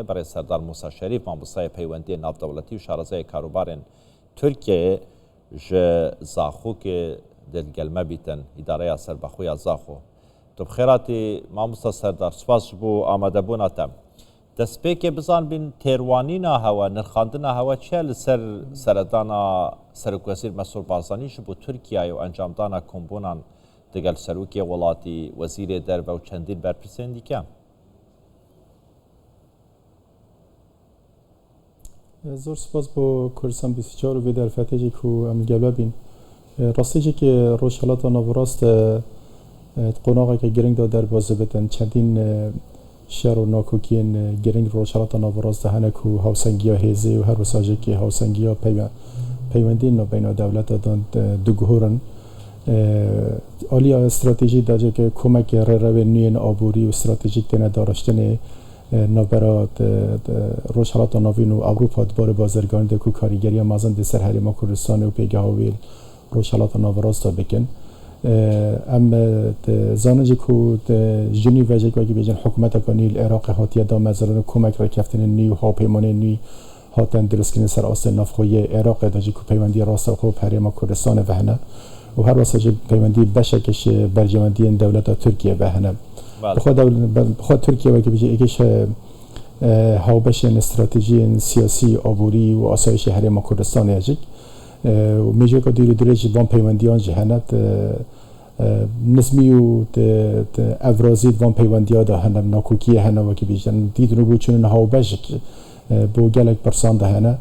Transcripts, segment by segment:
برای سردار موسی شریف مامۆستای پەیوەندی ناودەوڵەتی و شارەزای کاروبارên Tirkiyeyê ji Zaxokê dilgelme bîtin îdareya serbexweya Zaxo. Tu bi xêratî mamosta Serdar, spas ji bo amadebûna te. Destpêkê bizanbîn têrwanîna hewa, nirxandina hewa çi ye li ser seredana Serokvezîr Mesrûr Barzanî ji bo Tirkiyeyê û encamdana kombonan digel serokê welatî, wezîrê derve û çendîn berpirsên dîke? زۆر سپاس بۆ کوردستان 24 و vê derfetecek û em gelwe bîn. Rastêcekê Rojhilata Navrast qonaqeke giring da derbasî bitin. Çendîn şer û nakokiyên giring Rojhilata Navrast de hene ku hawsengiya hêzê û her wesajekê hawsengiya peywendîn navbeyna dewleta dan diguhorin. Aliya stratejî daceke komekê rêrevên nûyên aborî û stratejîk têne daraştinê navbera Rojhilata Navîn û Ewropa dibare bazirganî de ku karîgeriya mezin di ser Herêma Kurdistanê û pêgeha wê Rojhilata Navrast da bikin. Em zanin jî ku ji nû vejek wekî bêjin hikûmeteka nû li Iraqê hatiye da mezirin komek rekeftinên nû û hawpeymanên nû hatin diristkirin ser astê navxweyê Iraqê de jî ku peywendiya rastaxwe Herêma Kurdistanê ve hene û her wesa jî peywendî beşekê ji bercewendiyên dewleta Tirkiye ve hene. Bixwe Tirkiye wekî bêje êgiş hawbeşên stratejiyên siyasî, aborî û asayişê Herêma Kurdistanê ye jîk. Mêjeka dîr û dirê ji van peywendiyan jî hene nizmî û evrazî van peywendiya da hene nakokiyê hene wekî bêjin dîtin û bû çûnin hawbeşek بۆ gelek pirsan de hene.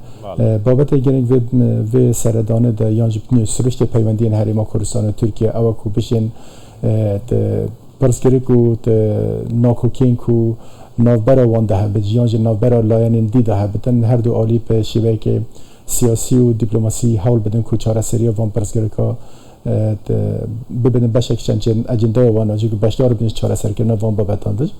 Babetê giring vê seredanê de yan ji siriştê peywendiyên Herêma Kurdistanê Tirkiye ew ku bişên pirsgirêk û nakokiyên ku navbera wan de hebit yan ji navbera layenên dî de hebitin her du alî pe şîveyekê siyasî û dîplomasî hewl bidin ku çareseriya van pirsgirêka bibinin beşek ecendaya wan jî beşdar bin çareserkirina van babetan dir.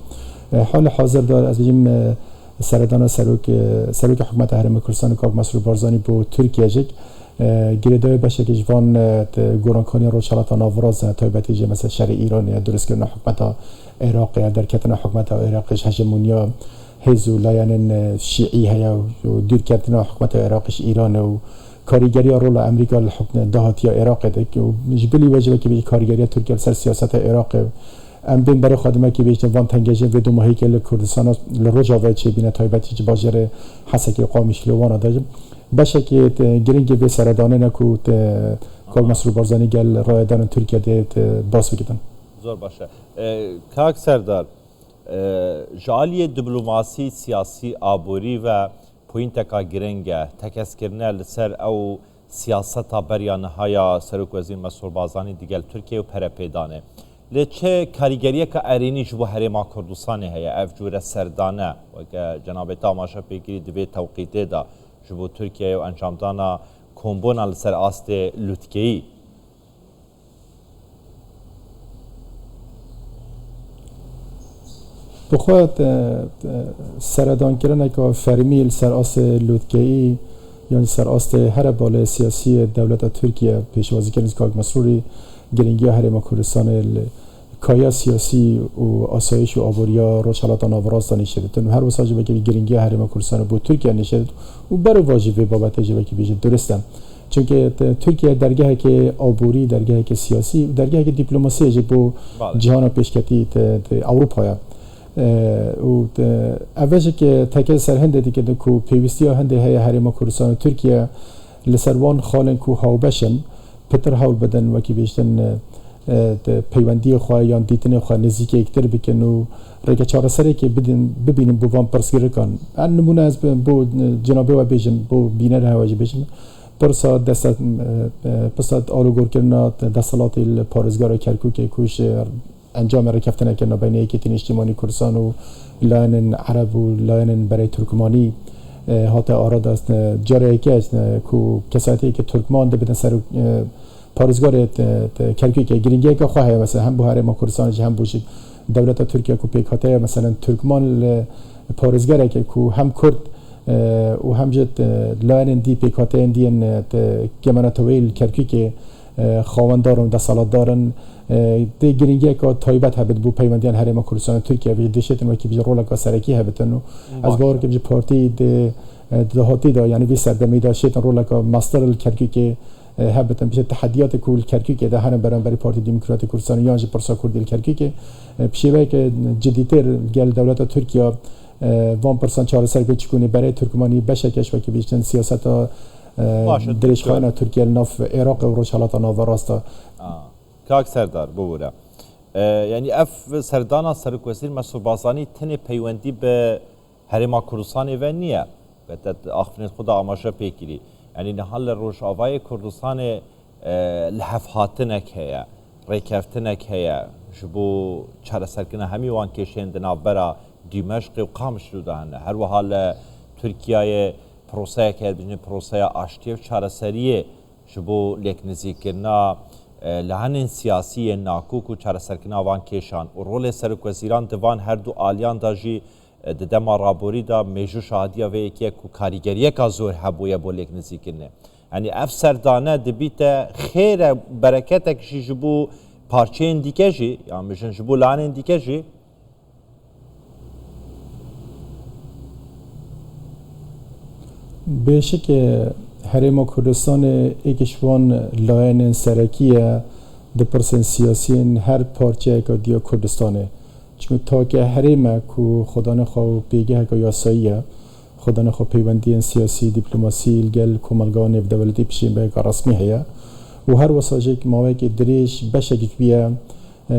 Halê hazir da ez bêjim seredana serokê hikûmeta Herêma Kurdistanê Kak Mesrûr Barzanî bo Tirkiye jîk girêdayê beşekê ji van gorankaniya Rojhilata Navrast taybetî jî mesela şerê Îranê ya duristkirina hikûmeta Iraqê ya derketina hikûmeta Iraqê ji hegemoniya hêz û layenên şîî heye û dûrketina hikûmeta Iraqê ji Îranê û karîgeriya rola Amerîka li dahatiya Iraqê de ji bilî we ji wekî bêjî karîgeriya Tirkiye li ser siyaseta Iraqê em bên berê xwedimekî bêjin van tengejên vê du mahîkê li Kurdistana li Rojava çêbîne taybetî ji bajarê Hesekê Qamişlîwana de beşekê giringê vê seredanê ne ku Kak Mesrûr Barzanî gel rayedanên Tirkiyeyê bas bikitin. Zor baş e. Kak Serdar, ji aliyê diplomasî, siyasî, aborî ve poynteka giring e tekeskirine li ser ew siyaseta beriya nihaya Serokvezîr Mesrûr Barzanî digel Tirkiye û perepêdanê. Lê çi karîgeriyeka erênî ji bo Herêma Kurdistanê heye ev cure serdane weke cenabê tamaşa pêkirî divê tewqîtê da ji bo Tirkiye û encamdana kombona li ser astê lûtkeyî. Bixwe seredankirîneka fermî li ser astê lûtkeyî yan ser astê here balê siyasî dewleta Tirkiye pêşwazîkirin Kak Mesrûrî giringiya Herêma Kurdistanê kaya siyasî û asayiş û aboriya Rojhilata Navrast da nîşeditin her wisa ji wekî giringiya Herêma Kurdistanê bo Tirkiye nîşedit û bereva jî vê babetê ji wekî bêjin durist e. Çünkü Tirkiye dergeheke aborî, dergeheke siyasî, dergeheke dîplomasî jî bo cihana pêşketî Ewropaya. û evejeke teke ser hindê dike ku pêwîstiya hindê heye Herêma Kurdistanê Tirkiye li ser wan xalên ku hawbeşin pitir hewl bidin wekî bêjtin peywendiyê xwe yan dîtinê xwe nêzîkê yektir bikin û rêge çareserekê bibînin bo van pirsgirikan. En nimûne ez bo cenabê we bêjim bo bînerê hewa jî bêjim pirsa alûgorkirina desthilatê li parêzgara Kerkûkê ku ji encamê rekeftineke navbeyne Yekîtîn Nîştîmanî Kurdistan û layenên Ereb û layenên berê Turkmanî hate arada careyeke ku kesayetiyeke Türkman dibidin ser parêzgarê Kerkûkê giringiyeke xwe heye mesela hem bo Herêma Kurdistanê jî hem bo jî dewleta Tirkiye ku pêk hatiye mesela Türkman li parêzgareke ku hem Kurd û hem jî layenên dî pêk hatiyên dîyên gemenatewê li Kerkûkê خواندار و دسالتدارن دی گرینگی که تایبت هبت بو پیوندیان هرم کوردستان ترکیه و دیشتن وکی بج رول کا سرکی هبتن و از گور که بج پارتی دهاتی دا یعنی بی سردمی دا شیطان رول کا ماستر الکرکی هبتن بشه تحدیات کول کرکی که ده هرم برانبری پارتی دموکراتیک کردستان یا پرسا کردی کرکی که بشه که جدیتر گل دولت ترکیه وان پرسان چهار سر بچکونی برای ترکمانی بشکش و که بیشتر سیاست درش خانه ترکیه ناف عراق و روشالات ناو راستا کاک سردار بوره یعنی اف سردانا سرکوزیر مسئول بازانی تنه پیوندی به هرما کردستان و نیه بهت آخرین خدا آماجه پیکری یعنی نهال روش آوای کردستان لحفاتنک هیا ریکفتنک هیا جبو چهار سرکنه همی وان کشند نابرا دمشق و قامش رو دهنه هر وحال ترکیه پروسه که بجنه پروسه آشتی و چهار سریه جبو لیک نزیکرنا لحن سیاسی ناکوک و چهار سرکنه وان کشان و رول سرکوزیران دوان هر دو آلیان داجی دما رابوری دا میجو شهادیا و یکی کو کاریگریه کا زور حبویه بو لیک نزیکرنه یعنی اف سردانه دبیت خیر برکتک جبو پارچه اندیکه جی یا میشن جبو لحن اندیکه جی بشه که هرم کردستان ایکشوان لاین سرکیه ده پرسن سیاسی هر پارچه که دیا کردستانه چون تا که هرم کو خدا نخوا پیگه که یاساییه خدا نخوا پیوندی سیاسی دیپلماسی گل کمالگان و دولتی پیشین به که رسمی هیا و هر وساجه که ماوی که دریش بشه که بیه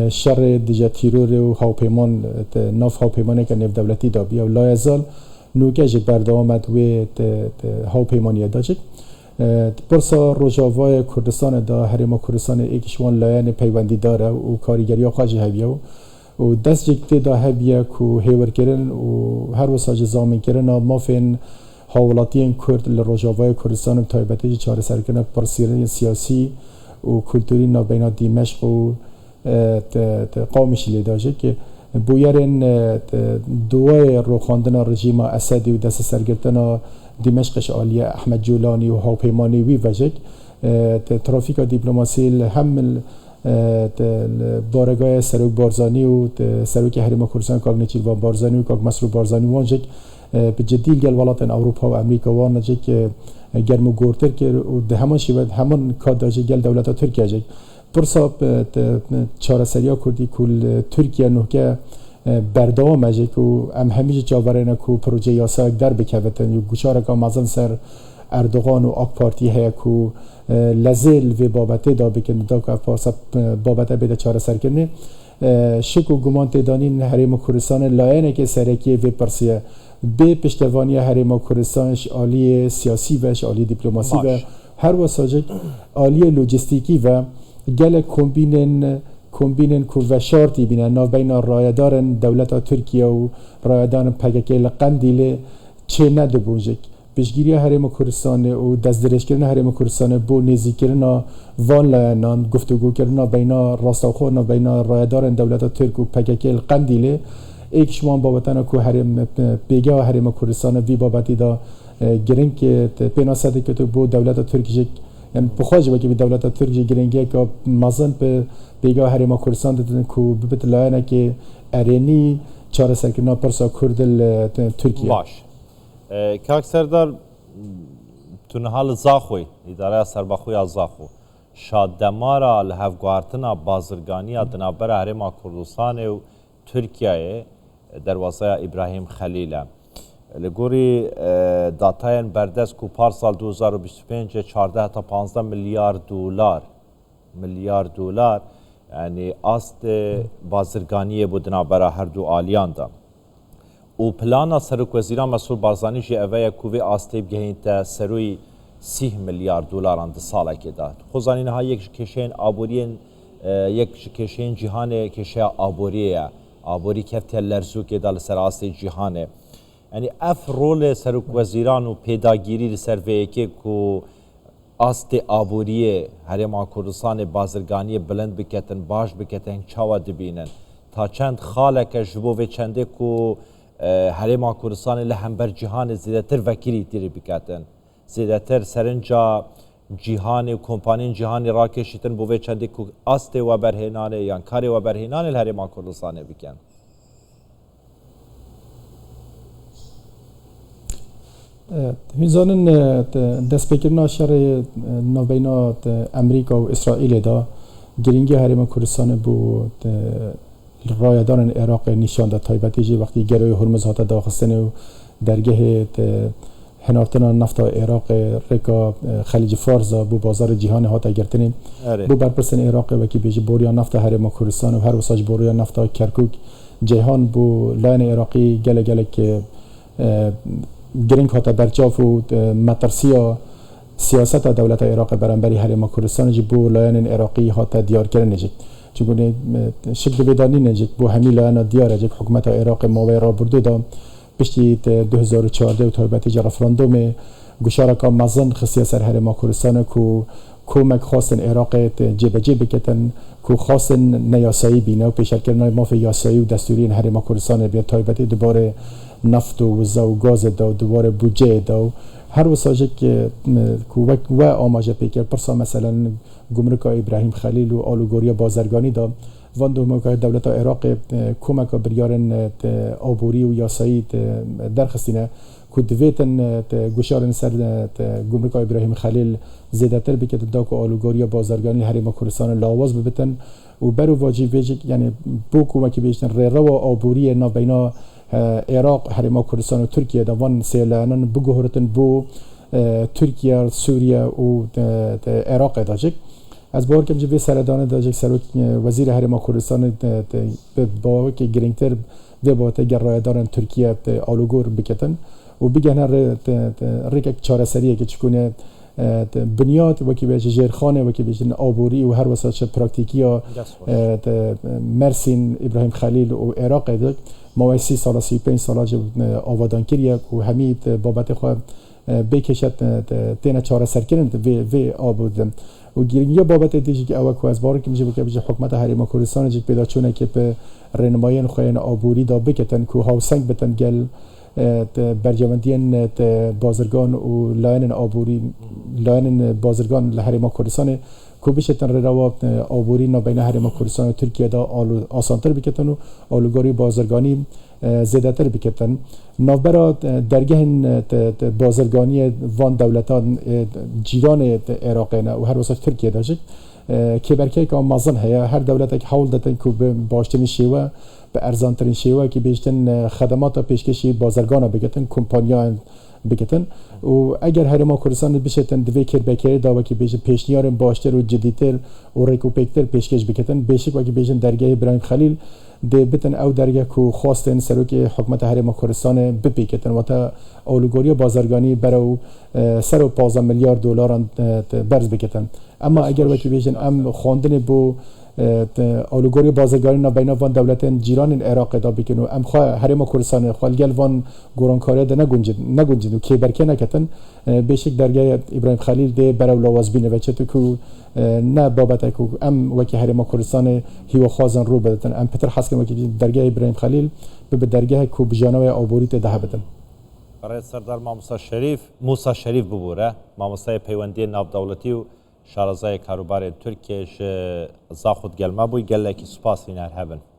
شر دیجا تیرور و هاوپیمان ناف هاوپیمانه که نف دولتی دا بیا و لایزال نوگه بردامد و هاوپیمانی داشت پرسا روجاوای کردستان دا هرم کردستان ایکشوان لاین پیوندی داره و کاریگری خواجه هبیه و دست جکتی دا هبیه که هیور کرن و هر وساج زامن کرن مافین حوالاتین کرد لروجاوای کردستان تایبتی چهار سرکنه پرسیرین سیاسی و کلتوری نابینا دمشق و قامش لیداجه که بویرن دوای روخاندن رژیم اسدی و دست سرگرتن دمشقش عالیه احمد جولانی و هاوپیمانی وی وجک ترافیک دیپلماسی هم بارگاه سروک بارزانی و سروک حریم کردستان کاغ نچیروان بارزانی و کاغ مسرور بارزانی وانجک به جدی گل ولایت اروپا و امریکا وانجک گرم و گورتر که و همان شیوه همان کاداج گل دولت ترکیه جک پرسا چهار سریا کردی کل ترکیه نوکه بردام اجک و ام همیشه جاورانه کو پروژه یاسا در بکوتن و گوشاره که مازن سر اردوغان و آک پارتی هیا کو لزل و بابته دا بکن دا که پارسا بابته بده چهار سر کنه شک و گمان تدانین حریم کردستان لاینه که سرکی و پرسیه به پشتوانی حریم کردستانش عالی سیاسی وش عالی دیپلماسی و هر وساجک عالی لوجستیکی و گل کومبینن کو و شرطی بینن ناو بین رایدارن دولت ترکیه و رایدارن پگکیل قندیل چه ندبوجک پیشگیری حریم کردستان و دسترس کردن حریم کردستان با نزدیک کردن وان لایانان گفتگو کردن بین راستاخور و بین رایدارن دولت ترک و پگکیل قندیل ایکشمان بابتن کو حریم پیگه و حریم کردستان وی بابتی دا گرنگ که پناسده که تو با دولت ترکیه یعنی بخواجه که به دولت ترکیه گرنگی که مازن به پیگه حریم کردستان دادن کو ببت لایانه که ارینی چهار سرکنا پرسا کرد ترکیه باش کاک سردار تو نهال زاخوی اداره سرباخوی از زاخو شادمارا لحفگوارتنا بازرگانی دنابر حریم کردستان و ترکیه دروازه ابراهیم خلیله لگوری داتاین بردست کو پارسال 2025 14 تا 15 میلیارد دلار یعنی است بازرگانی بودنا برای هر دو آلیان دا و پلانا سرک وزیران مسئول بارزانی جی اوه کوی آستیب گهینت سروی 30 میلیارد دلار ده ساله که داد خوزانی نها یک کشین آبورین یک کشین جهان کشه آبوریه آبوری کفت لرزو که دال سر آستی جهانه یعنی اف رول سرک وزیران و پیداگیری سروی که کو است آبوریه حریم کردستان بازرگانی بلند بکتن باش بکتن چاوا دبینن تا چند خاله که جبو و چنده کو حریم کردستان لهمبر جهان زیادتر وکیلی تیری بکتن زیادتر سرنجا جیهانی و کمپانین جیهانی راکشیتن بو وی چندی که استه و برهنانه یا کاری و برهنانه الهرما کردستانه بکن هیزانن دست بکرنا شر نوینا امریکا و اسرائیل دا گرینگی هرما کردستان بو رایدان عراق نشان داد تایبتی جی وقتی گروی هرمز هاتا داخستن و درگه هنارتنا نفت عراق رکا خلیج فارس بو بازار جهان هاتا گرتنین بو برپرسن عراق و کی بیج بوریا نفت هرما کردستان و هر وساج بوریا نفت کرکوک جهان بو لاین عراقی گله گله که گرینگ هاتا برچاف و مترسیا سیاست دولت عراق برانبری هرما کردستان جی بو لاین عراقی هاتا دیار کردن جی چون شکل بدانی نجد بو همی لاین دیار جی حکومت عراق موی را برده دا پشتی 2014 و تایبتی جی رفراندوم گشارکا مزن خصیه سر هرما کردستان کو کومک خواستن عراق جیب جیب کتن کو خواستن نیاسایی بینه و پیشر کردن مافی یاسایی و دستوری هرما کردستان بیا تایبتی دوباره نفت و وزا و گاز دا و دوباره بودجه دا و هر وساجه که و آماجه پیکر پرسا مثلا گمرک ابراهیم خلیل و آلوگوریا بازرگانی دا وان دومه که دولت عراق کمک بریارن آبوری و یاسایی درخستینه که دویتن گوشارن سر گمرک ابراهیم خلیل زیده تر بکت دا که آلوگوریا بازرگانی هرما کردستان لاواز ببتن و برو واجب ویجک یعنی بو کمکی بیشتن ری و آبوری نابینا عراق هرما کردستان و ترکیه دا وان سیلانن بگوهرتن بو ترکیه سوریه و عراق داجک از بار که جبه سردانه داجک سروک وزیر هرما کردستان با که گرینگتر و با تگر دارن ترکیه آلوگور بکتن و بگن ریک چاره سریه که چکونه بنیاد وکی بیش جیرخانه وکی بیش آبوری و هر وسایل پراکتیکی ها مرسین ابراهیم خلیل و عراق دک ما 30 سال 35 سال آوادان کریه و همید بابت خو بکشت تینا چاره سر کردن و آبود و گیرنگی بابت دیجی که اول کو از بار که میشه بگه حکومت هرما کردستان جک پیدا چونه که به رنمایان خوین آبوری دا بکتن کو هاوسنگ بتن گل برجامندین بازرگان و لاین آبوری لاین بازرگان لهرما کردستان کو بیشتر روا آبوری نبین هرما کردستان و ترکیه دا آسانتر بکتن و آلوگاری بازرگانی زیاده تر بکتن نوبرا درگه بازرگانی وان دولتان جیران عراق و هر وسط ترکیه داشت که برکه که مازن هیا هر دولت که حول دادن که به باشترین شیوه به ارزانترین شیوه که بیشتر خدمات پیشکشی بازرگان بگتن کمپانیان بگتن و اگر هرما کردستان بشتن دوی کر بکر داوا که بیش پیشنیار باشتر و جدیدتر و ریکوپکتر پیشکش بگتن بیشک و که بیشتر درگه ابراهیم خلیل ده بتن او درگه کو خواستن سروک حکومت هرما کردستان بپیکتن و تا آلوگوری بازرگانی برای سر و 15 میلیارد دلار برز بکتن اما اگر وقتی بیشتر ام خواندن بو آلوگوری بازرگانی نبینا وان دولتان جیران عراق دا بکنو ام خواه هرما کردستان خوالگل وان گورانکاری دا نگنجد و که برکه نکتن بیشک درگه ابراهیم خلیل ده برای لواز بینه و چطور که نه بابت که ام وکی هرما کردستان هیو خوازن رو بدتن ام پتر حس کنم وکی درگه ابراهیم خلیل به درگه که بجانوی آبوری ده بدن برای سردار موسی شریف ببوره ماموستای پیوندی ناف دولتی و شارزای کاروبار ترکیه زاخود گلمه بوی گله که سپاس وینر هبن